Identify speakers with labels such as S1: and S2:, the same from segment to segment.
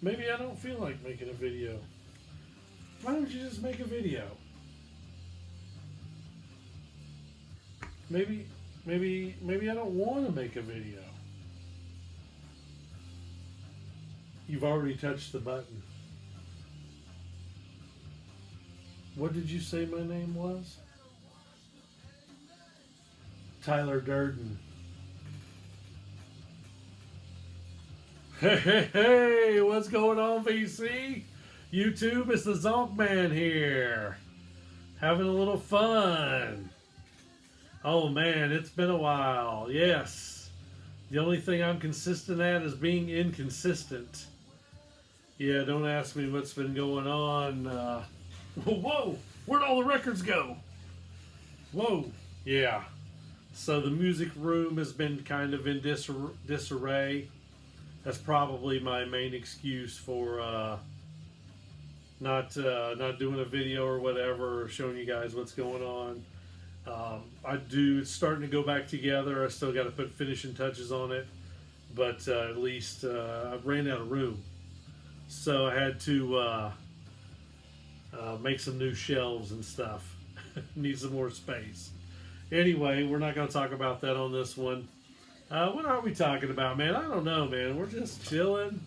S1: Maybe I don't feel like making a video. Why don't you just make a video? Maybe I don't want to make a video. You've already touched the button. What did you say my name was? Tyler Durden. Hey, what's going on, VC? YouTube, it's the Zonk Man here. Having a little fun. Oh man, it's been a while. Yes. The only thing I'm consistent at is being inconsistent. Yeah, don't ask me what's been going on. Whoa, where'd all the records go? Whoa, yeah. So the music room has been kind of in disarray. That's probably my main excuse for not doing a video or whatever, or showing you guys what's going on. It's starting to go back together. I still got to put finishing touches on it, but at least I ran out of room, so I had to make some new shelves and stuff. Need some more space. Anyway, we're not going to talk about that on this one. What are we talking about, man? I don't know, man. We're just chilling,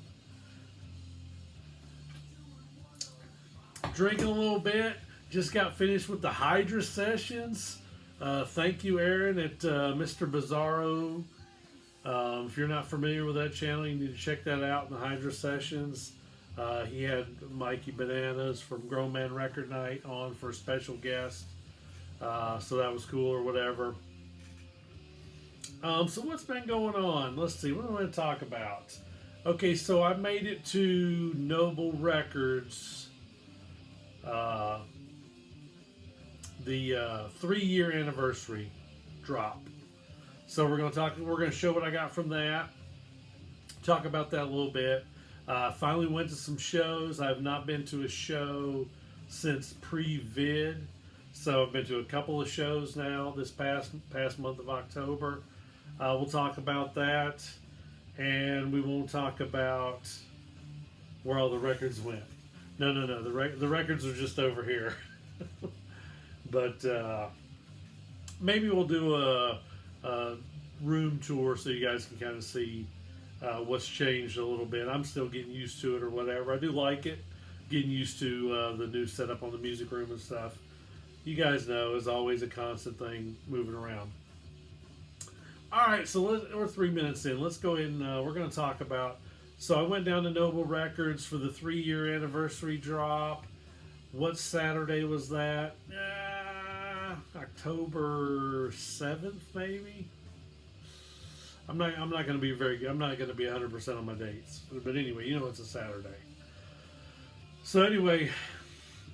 S1: drinking a little bit. Just got finished with the Hydra sessions. Thank you, Aaron, at Mr. Bizarro. If you're not familiar with that channel, you need to check that out in the Hydra sessions. He had Mikey Bananas from Grown Man Record Night on for a special guest. So that was cool or whatever. So what's been going on? Let's see. What am I going to talk about? Okay, so I made it to Noble Records. The 3-year anniversary drop. So we're going to show what I got from that. Talk about that a little bit. Finally went to some shows. I have not been to a show since pre-vid. So I've been to a couple of shows now this past month of October. We'll talk about that, and we won't talk about where all the records went. No. The records are just over here. But maybe we'll do a room tour so you guys can kind of see what's changed a little bit. I'm still getting used to it or whatever. I do like it, getting used to the new setup on the music room and stuff. You guys know, it's always a constant thing moving around. All right, so we're 3 minutes in. Let's go ahead and we're going to talk about. So I went down to Noble Records for the 3-year anniversary drop. What Saturday was that? October 7th, maybe. I'm not going to be very good. I'm not going to be 100% on my dates. But anyway, you know it's a Saturday. So anyway,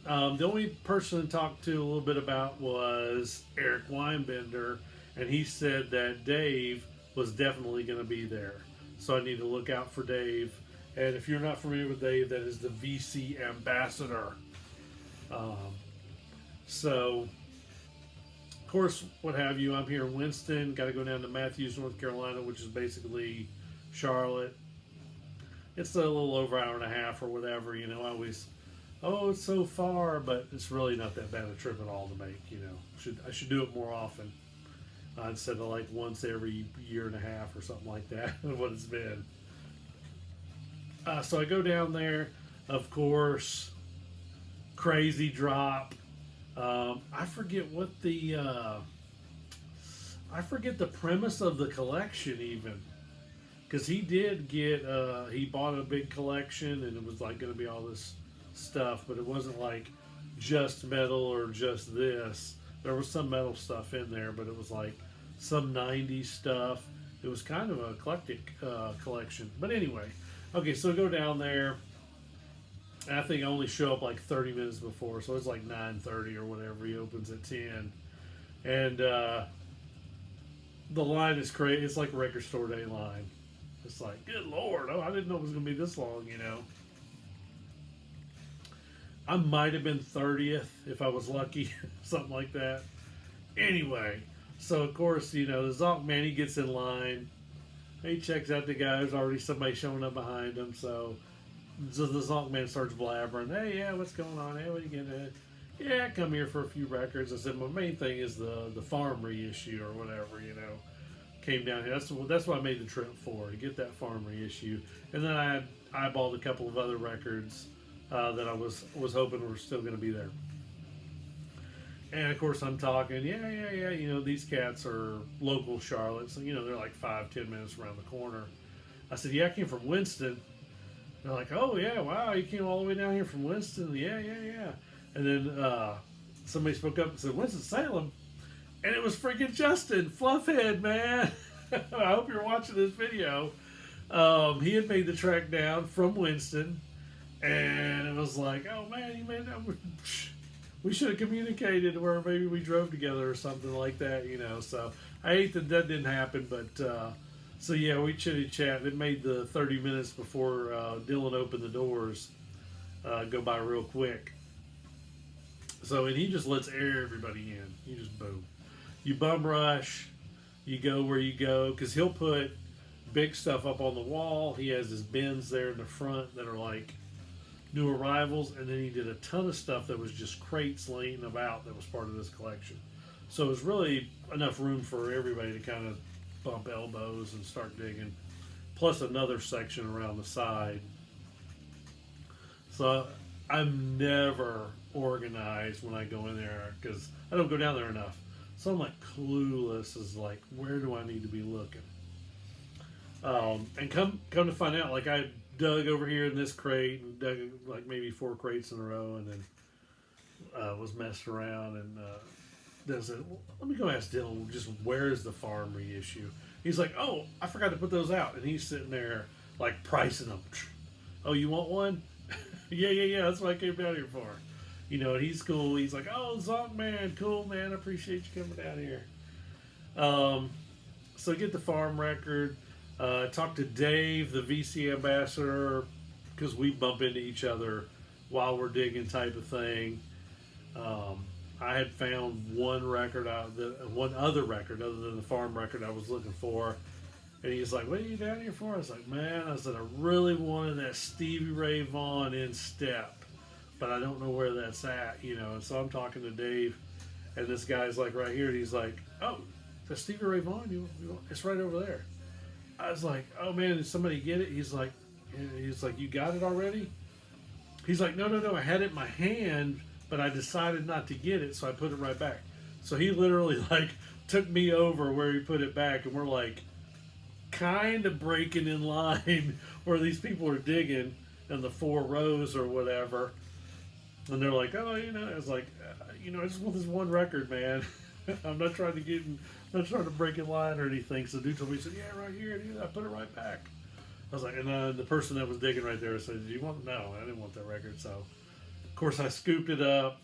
S1: the only person to talk to a little bit about was Eric Weinbender, and he said that Dave was definitely going to be there. So I need to look out for Dave. And if you're not familiar with Dave, that is the VC ambassador. So, of course, what have you, I'm here in Winston. Got to go down to Matthews, North Carolina, which is basically Charlotte. It's a little over an hour and a half or whatever, you know. I always, it's so far, but it's really not that bad a trip at all to make, you know. I should do it more often instead of like once every year and a half or something like that, what it's been. So I go down there, of course, crazy drop. I forget what the premise of the collection even, because he did get he bought a big collection and it was like going to be all this stuff, but it wasn't like just metal or just this. There was some metal stuff in there, but it was like some 90s stuff. It was kind of an eclectic collection. But anyway, okay, so go down there. I think I only show up like 30 minutes before, so it's like 9:30 or whatever. He opens at 10. And the line is crazy. It's like record store day line. It's like, good Lord, I didn't know it was going to be this long, you know. I might have been 30th if I was lucky, something like that. Anyway, so of course, you know, the Zonk Man, he gets in line. He checks out the guy. There's already somebody showing up behind him, so So the Zonk man starts blabbering, hey, yeah, what's going on? Hey, what are you getting? Yeah, come here for a few records. I said, my main thing is the farm reissue or whatever, you know. Came down here. That's what I made the trip for, to get that farm reissue. And then I had eyeballed a couple of other records that I was hoping were still going to be there. And of course, I'm talking, yeah. You know, these cats are local Charlotte, so you know they're like 5-10 minutes around the corner. I said, yeah, I came from Winston. They're like, oh yeah, wow, you came all the way down here from Winston? Yeah. And then somebody spoke up and said, Winston-Salem? And it was freaking Justin, Fluffhead, man. I hope you're watching this video. He had made the trek down from Winston, and it was like, oh man, you made that. We should have communicated, where maybe we drove together or something like that, you know. So I hate that didn't happen, but so yeah, we chitty chat. It made the 30 minutes before Dylan opened the doors go by real quick. So, and he just lets everybody in. You just boom. You bum rush. You go where you go, because he'll put big stuff up on the wall. He has his bins there in the front that are like new arrivals, and then he did a ton of stuff that was just crates laying about that was part of this collection. So it was really enough room for everybody to kind of bump elbows and start digging, plus another section around the side. So I'm never organized when I go in there, because I don't go down there enough. So I'm like clueless as like, where do I need to be looking? And come to find out, like I dug over here in this crate and dug like maybe 4 crates in a row, and then was messed around, and then said, well, let me go ask Dylan, just where's the farm reissue? He's like, oh, I forgot to put those out, and he's sitting there like pricing them. Oh, you want one? yeah, that's what I came down here for. You know, and he's cool. He's like, oh, Zonk man, cool man, I appreciate you coming down here. So get the farm record. Talk to Dave, the VC ambassador, because we bump into each other while we're digging, type of thing. I had found one other record other than the farm record I was looking for, and he's like, "What are you down here for?" I was like, "Man," I said, "I really wanted that Stevie Ray Vaughan in step, but I don't know where that's at, you know." And so I'm talking to Dave, and this guy's like right here, and he's like, "Oh, the Stevie Ray Vaughan, it's right over there." I was like, "Oh man, did somebody get it?" He's like, "You got it already?" He's like, "No, I had it in my hand, but I decided not to get it, so I put it right back." So he literally like took me over where he put it back, and we're like kind of breaking in line where these people are digging in the 4 rows or whatever, and they're like, "Oh, you know," it's like, I just want this one record, man. I'm not trying to break in line or anything. So dude told me, he said, "Yeah, right here, dude, I put it right back." I was like, and the person that was digging right there said, "Do you want?" No, I didn't want that record. So of course I scooped it up,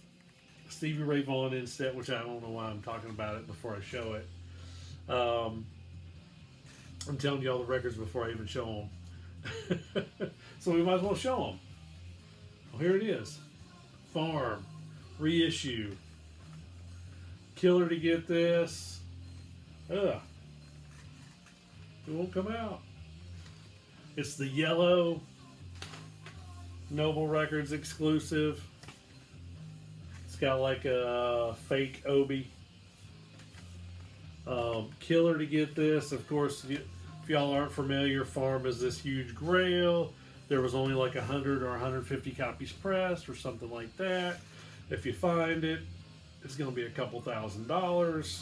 S1: Stevie Ray Vaughan instead, which I don't know why I'm talking about it before I show it. I'm telling you all the records before I even show them. So we might as well show them. Well, here it is. Farm reissue. Killer to get this. It won't come out. It's the yellow Noble Records exclusive. It's got like a fake Obi. Killer to get this. Of course, if y'all aren't familiar, Farm is this huge grail. There was only like 100 or 150 copies pressed or something like that. If you find it, it's going to be a couple $1,000s.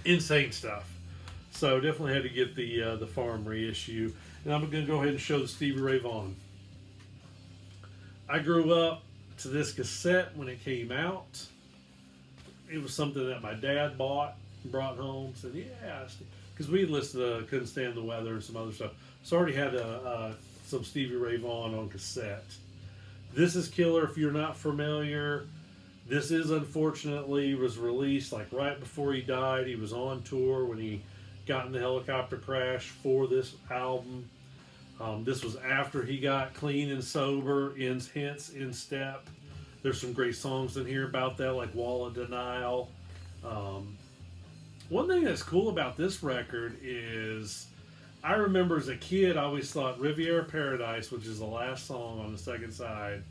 S1: Insane stuff. So definitely had to get the Farm reissue. And I'm going to go ahead and show the Stevie Ray Vaughan. I grew up to this cassette when it came out. It was something that my dad brought home. Said, "Yeah," because we listened to Couldn't Stand the Weather and some other stuff. So I already had some Stevie Ray Vaughan on cassette. This is killer if you're not familiar. This is unfortunately was released like right before he died. He was on tour when he got in the helicopter crash for this album. This was after he got clean and sober, hence In Step. There's some great songs in here about that, like Wall of Denial. One thing that's cool about this record is I remember as a kid, I always thought Riviera Paradise, which is the last song on the second side,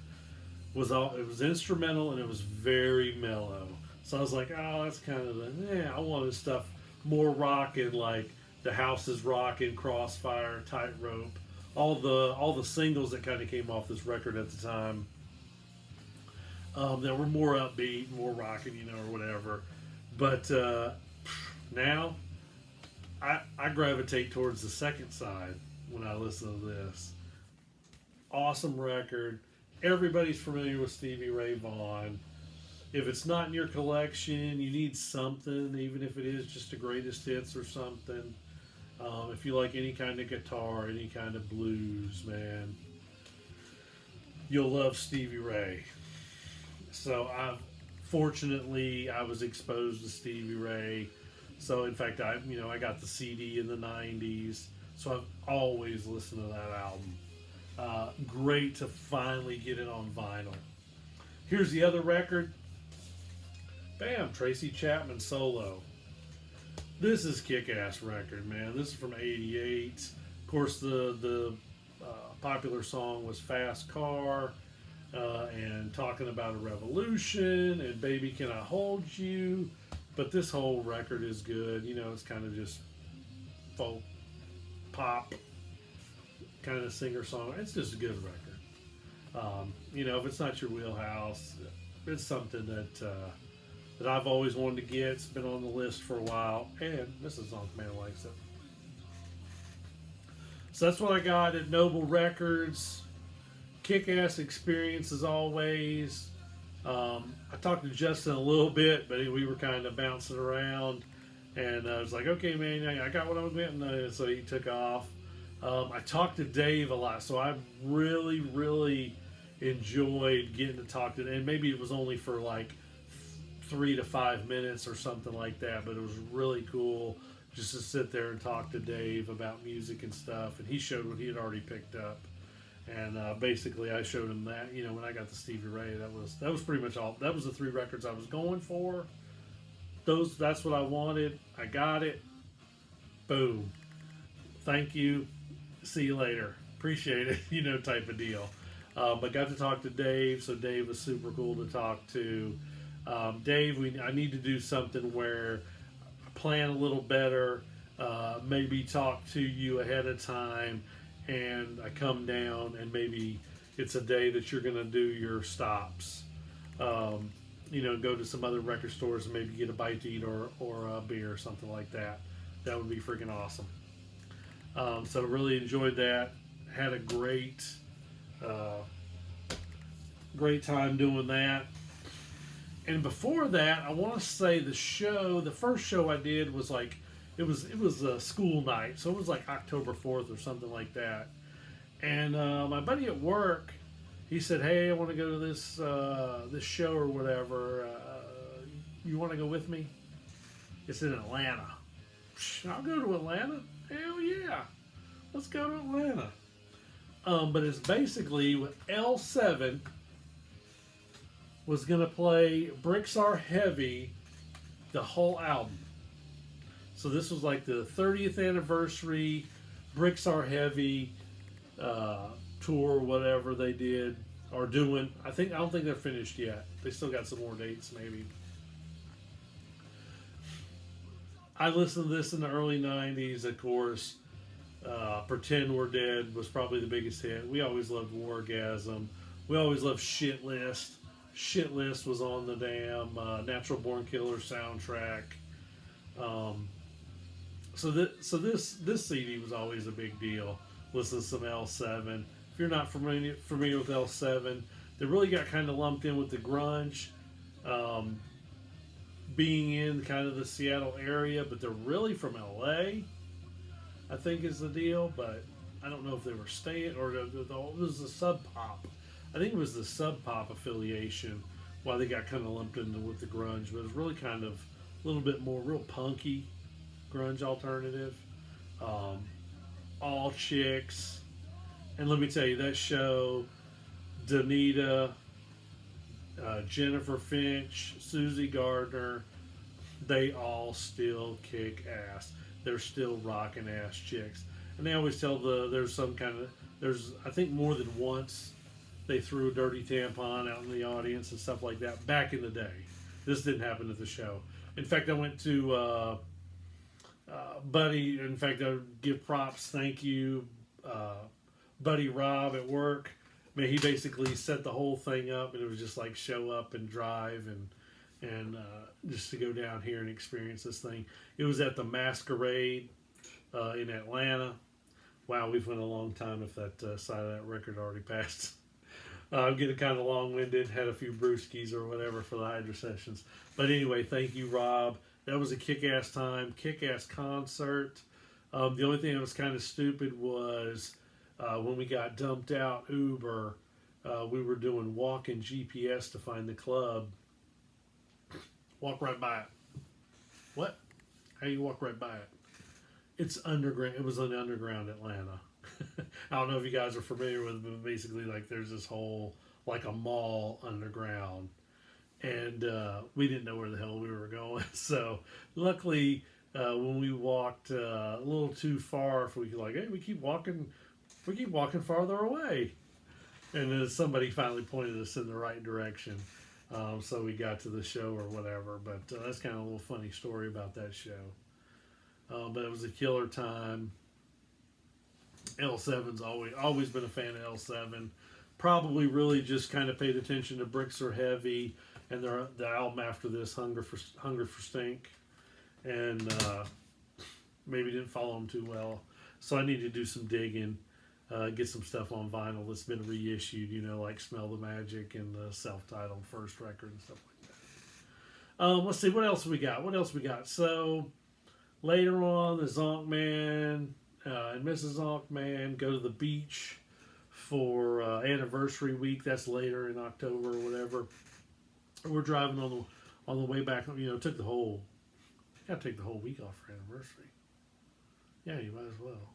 S1: was all it was instrumental and it was very mellow. So I was like, oh, that's kind of I wanted stuff more rocking, like The House is Rocking, Crossfire, Tightrope, all the singles that kind of came off this record at the time. That were more upbeat, more rocking, or whatever. But now I gravitate towards the second side when I listen to this. Awesome record. Everybody's familiar with Stevie Ray Vaughan. If it's not in your collection, you need something, even if it is just a greatest hits or something. If you like any kind of guitar, any kind of blues, man, you'll love Stevie Ray. So fortunately I was exposed to Stevie Ray. So in fact, I got the CD in the '90s. So I've always listened to that album. Great to finally get it on vinyl. Here's the other record. Bam, Tracy Chapman solo. This is kick-ass record, man. This is from '88. Of course, the popular song was Fast Car, and talking about a revolution and Baby Can I Hold You. But this whole record is good. It's kind of just folk, pop, kind of singer-songwriter. It's just a good record. If it's not your wheelhouse, it's something that I've always wanted to get. It's been on the list for a while, and Mrs. Zonkman likes it. So that's what I got at Noble Records. Kick-ass experience as always. I talked to Justin a little bit, but we were kind of bouncing around, and I was like, okay, man, I got what I was getting, so he took off. I talked to Dave a lot, so I really, really enjoyed getting to talk to him, and maybe it was only for like 3 to 5 minutes or something like that, but it was really cool just to sit there and talk to Dave about music and stuff, and he showed what he had already picked up. And basically, I showed him that. When I got the Stevie Ray, that was pretty much all. That was the 3 records I was going for. That's what I wanted. I got it. Boom. Thank you. See you later. Appreciate it. Type of deal. But got to talk to Dave, so Dave was super cool to talk to. Dave, I need to do something where I plan a little better. Maybe talk to you ahead of time. And I come down, and maybe it's a day that you're going to do your stops. Go to some other record stores and maybe get a bite to eat or a beer or something like that. That would be freaking awesome. So really enjoyed that. Had a great time doing that. And before that, I want to say the first show I did was like, it was a school night, so it was like October 4th or something like that. And my buddy at work, he said, "Hey, I want to go to this show or whatever. You want to go with me? It's in Atlanta." I'll go to Atlanta. Hell yeah, let's go to Atlanta. But it's basically with L7 was gonna play Bricks Are Heavy, the whole album. So this was like the 30th anniversary Bricks Are Heavy tour, whatever they did or doing. I don't think they're finished yet. They still got some more dates, maybe. I listened to this in the early '90s, of course. Pretend We're Dead was probably the biggest hit. We always loved Wargasm. We always loved Shit List. Shit List was on the damn Natural Born Killer soundtrack. So this CD was always a big deal. Listen to some L7. If you're not familiar with L7, they really got kind of lumped in with the grunge, being in kind of the Seattle area, but they're really from LA, I think is the deal. But I don't know if they were staying or it was the Sub Pop. I think it was the Sub Pop affiliation why they got kind of lumped in with the grunge, but it was really kind of a little bit more real punky grunge alternative. All chicks. And let me tell you, that show, Danita, Jennifer Finch, Susie Gardner, they all still kick ass. They're still rocking ass chicks. And they always tell there's some kind of, there's, I think more than once they threw a dirty tampon out in the audience and stuff like that back in the day. This didn't happen at the show. In fact, I went to Buddy. In fact, I would give props. Thank you, Buddy Rob at work. I mean, he basically set the whole thing up, and it was just like show up and drive and just to go down here and experience this thing. It was at the Masquerade in Atlanta. Wow, we've went a long time if that side of that record already passed. I'm getting kind of long-winded, had a few brewskis or whatever for the Hydra sessions. But anyway, thank you, Rob. That was a kick-ass time, kick-ass concert. The only thing that was kind of stupid was when we got dumped out Uber, we were doing walking GPS to find the club. Walk right by it. What? How do you walk right by it? It's underground. It was in underground Atlanta. I don't know if you guys are familiar with it, but basically, like, there's this whole, like, a mall underground. And we didn't know where the hell we were going. So, luckily, when we walked a little too far, if we could, like, hey, we keep walking farther away. And then somebody finally pointed us in the right direction. So we got to the show or whatever. But that's kind of a little funny story about that show. But it was a killer time. L7's always been a fan of L7. Probably really just kind of paid attention to Bricks Are Heavy and the album after this, Hunger for Stink, and maybe didn't follow them too well. So I need to do some digging, get some stuff on vinyl that's been reissued. You know, like Smell the Magic and the self-titled first record and stuff like that. Let's see what else we got. So later on, the Zonkman and Mrs. Zonkman go to the beach for anniversary week. That's later in October or whatever. We're driving on the way back. You know, gotta take the whole week off for anniversary. Yeah, you might as well.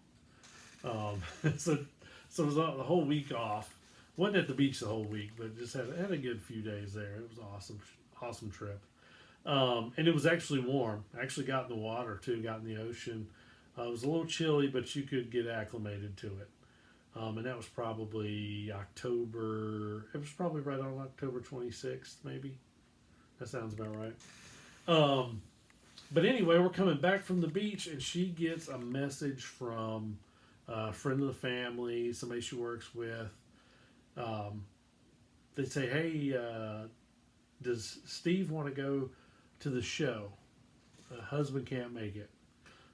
S1: So it was the whole week off. Wasn't at the beach the whole week, but just had a good few days there. It was awesome trip. And it was actually warm. I actually got in the water too. Got in the ocean. It was a little chilly, but you could get acclimated to it. And that was probably October. It was probably right on October 26th, maybe. That sounds about right. But anyway, we're coming back from the beach, and she gets a message from a friend of the family, somebody she works with. They say, hey, does Steve want to go to the show? Husband can't make it.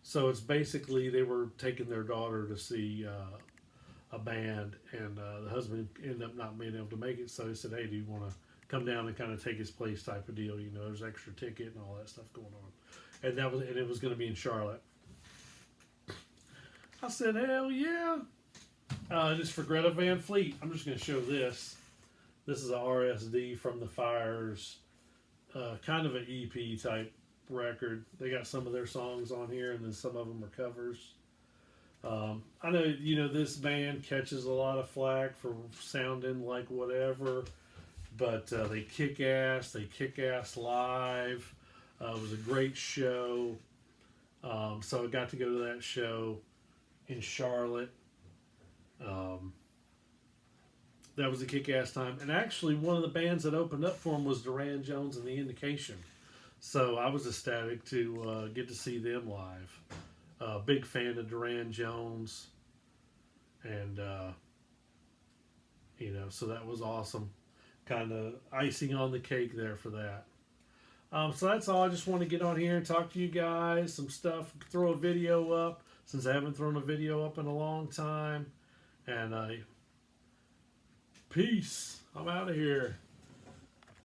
S1: So it's basically they were taking their daughter to see a band, and the husband ended up not being able to make it. So he said, hey, do you want to come down and kind of take his place type of deal? You know, there's extra ticket and all that stuff going on. And it was going to be in Charlotte. I said, hell yeah. Just for Greta Van Fleet, I'm just going to show this. This is a RSD from the Fires, kind of an EP type record. They got some of their songs on here, and then some of them are covers. I know, you know, this band catches a lot of flack for sounding like whatever, but they kick ass. They kick ass live. It was a great show. So I got to go to that show in Charlotte. That was a kick-ass time. And actually, one of the bands that opened up for them was Duran Jones and The Indication. So I was ecstatic to get to see them live. Big fan of Duran Jones. And, you know, so that was awesome. Kind of icing on the cake there for that. So that's all. I just want to get on here and talk to you guys. Some stuff. Throw a video up, since I haven't thrown a video up in a long time. And peace. I'm out of here.